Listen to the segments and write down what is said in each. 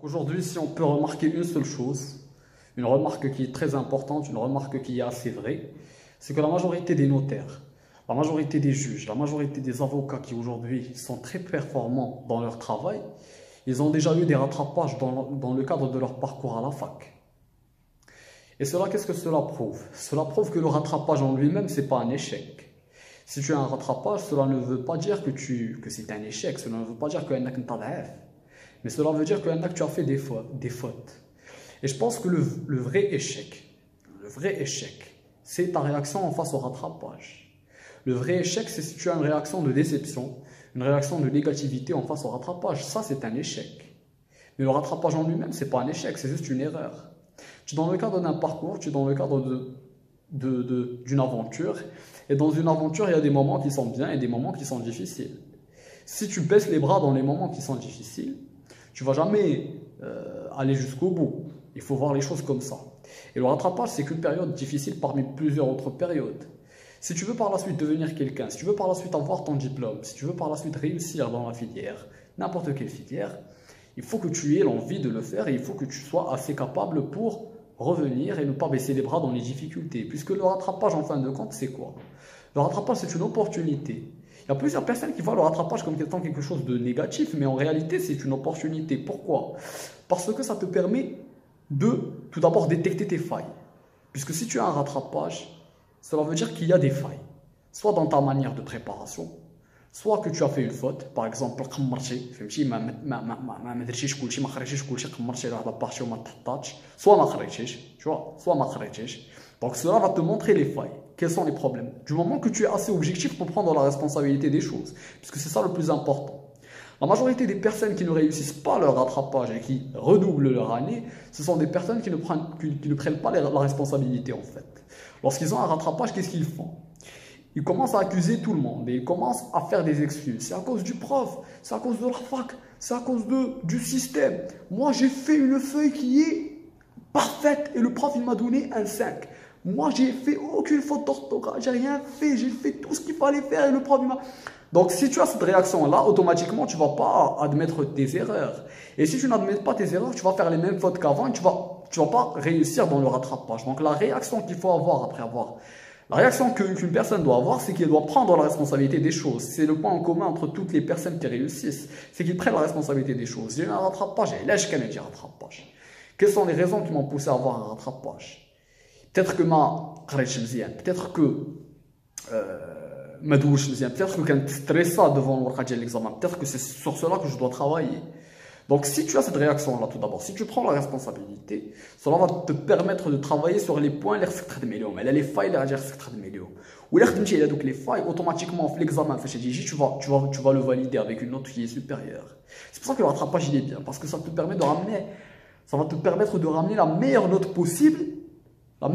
Aujourd'hui, si on peut remarquer une seule chose, une remarque qui est très importante, une remarque qui est assez vraie, c'est que la majorité des notaires, la majorité des juges, la majorité des avocats qui aujourd'hui sont très performants dans leur travail, ils ont déjà eu des rattrapages dans le cadre de leur parcours à la fac. Et cela, qu'est-ce que cela prouve? Cela prouve que le rattrapage en lui-même, ce n'est pas un échec. Si tu as un rattrapage, cela ne veut pas dire que c'est un échec, cela ne veut pas dire que mais cela veut dire que tu as fait des fautes. Et je pense que le vrai échec, c'est ta réaction en face au rattrapage. Le vrai échec, c'est si tu as une réaction de déception, une réaction de négativité en face au rattrapage. Ça, c'est un échec. Mais le rattrapage en lui-même, ce n'est pas un échec, c'est juste une erreur. Tu es dans le cadre d'un parcours, tu es dans le cadre d'une aventure. Et dans une aventure, il y a des moments qui sont bien et des moments qui sont difficiles. Si tu baisses les bras dans les moments qui sont difficiles, tu ne vas jamais aller jusqu'au bout. Il faut voir les choses comme ça. Et le rattrapage, c'est qu'une période difficile parmi plusieurs autres périodes. Si tu veux par la suite devenir quelqu'un, si tu veux par la suite avoir ton diplôme, si tu veux par la suite réussir dans la filière, n'importe quelle filière, il faut que tu aies l'envie de le faire et il faut que tu sois assez capable pour revenir et ne pas baisser les bras dans les difficultés. Puisque le rattrapage, en fin de compte, c'est quoi? Le rattrapage, c'est une opportunité. Il y a plusieurs personnes qui voient le rattrapage comme étant quelque chose de négatif, mais en réalité, c'est une opportunité. Pourquoi? Parce que ça te permet de, tout d'abord, détecter tes failles. Puisque si tu as un rattrapage, cela veut dire qu'il y a des failles. Soit dans ta manière de préparation, soit que tu as fait une faute. Par exemple, donc cela va te montrer les failles. Quels sont les problèmes? Du moment que tu es assez objectif pour prendre la responsabilité des choses. Puisque c'est ça le plus important. La majorité des personnes qui ne réussissent pas leur rattrapage et qui redoublent leur année, ce sont des personnes qui ne prennent pas la responsabilité en fait. Lorsqu'ils ont un rattrapage, qu'est-ce qu'ils font? Ils commencent à accuser tout le monde et ils commencent à faire des excuses. C'est à cause du prof, c'est à cause de la fac, c'est à cause du système. Moi, j'ai fait une feuille qui est parfaite et le prof, il m'a donné un 5. Moi, j'ai fait aucune faute d'orthographe, j'ai rien fait, j'ai fait tout ce qu'il fallait faire et le prof, il m'a... Donc, si tu as cette réaction-là, automatiquement, tu ne vas pas admettre tes erreurs. Et si tu n'admets pas tes erreurs, tu vas faire les mêmes fautes qu'avant et tu vas pas réussir dans le rattrapage. Donc, la réaction qu'il faut avoir après avoir... La réaction qu'une personne doit avoir, c'est qu'elle doit prendre la responsabilité des choses. C'est le point en commun entre toutes les personnes qui réussissent. C'est qu'ils prennent la responsabilité des choses. J'ai eu un rattrapage, et là, je connais un rattrapage. Quelles sont les raisons qui m'ont poussé à avoir un rattrapage? Peut-être que peut-être que peut-être que quand stressé devant l'examen, peut-être que c'est sur cela que je dois travailler. Donc si tu as cette réaction-là tout d'abord, si tu prends la responsabilité, cela va te permettre de travailler sur les points les failles ou les failles, automatiquement l'examen tu vas le valider avec une note qui est supérieure. C'est pour ça que le rattrapage il est bien, parce que ça va te permettre de ramener la meilleure note possible la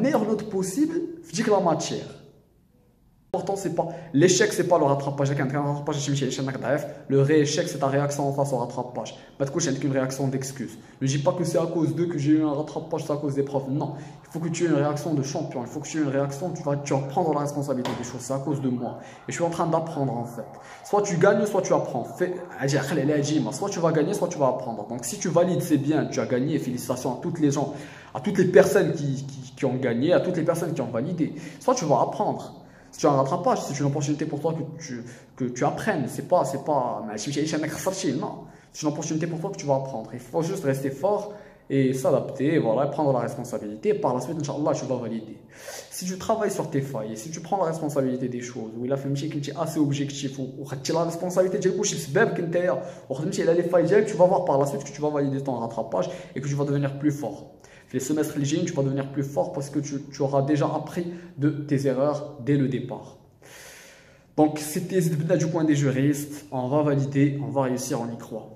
matière. L'important, c'est pas l'échec, c'est pas le rattrapage. Le vrai échec, c'est ta réaction en face au rattrapage. Pas de coup, j'ai une réaction d'excuse. Ne dis pas que c'est à cause d'eux que j'ai eu un rattrapage, c'est à cause des profs. Non, il faut que tu aies une réaction de champion. Il faut que tu aies une réaction, tu vas prendre la responsabilité des choses. C'est à cause de moi. Et je suis en train d'apprendre en fait. Soit tu gagnes, soit tu apprends. Soit tu vas gagner, soit tu vas apprendre. Donc si tu valides, c'est bien, tu as gagné. Félicitations à toutes les gens, à toutes les personnes qui ont gagné, à toutes les personnes qui ont validé. Soit tu vas apprendre. Si tu as un rattrapage, c'est une opportunité pour toi que tu apprennes. C'est pas, non. C'est une opportunité pour toi que tu vas apprendre. Il faut juste rester fort et s'adapter, voilà, prendre la responsabilité. Et par la suite, Inch'Allah, tu vas valider. Si tu travailles sur tes failles, si tu prends la responsabilité des choses, ou il a fait que tu es assez objectif, ou tu as la responsabilité de les failles, tu vas voir par la suite que tu vas valider ton rattrapage et que tu vas devenir plus fort. Les semestres légers, tu vas devenir plus fort parce que tu auras déjà appris de tes erreurs dès le départ. Donc, c'était du point des juristes. On va valider, on va réussir, on y croit.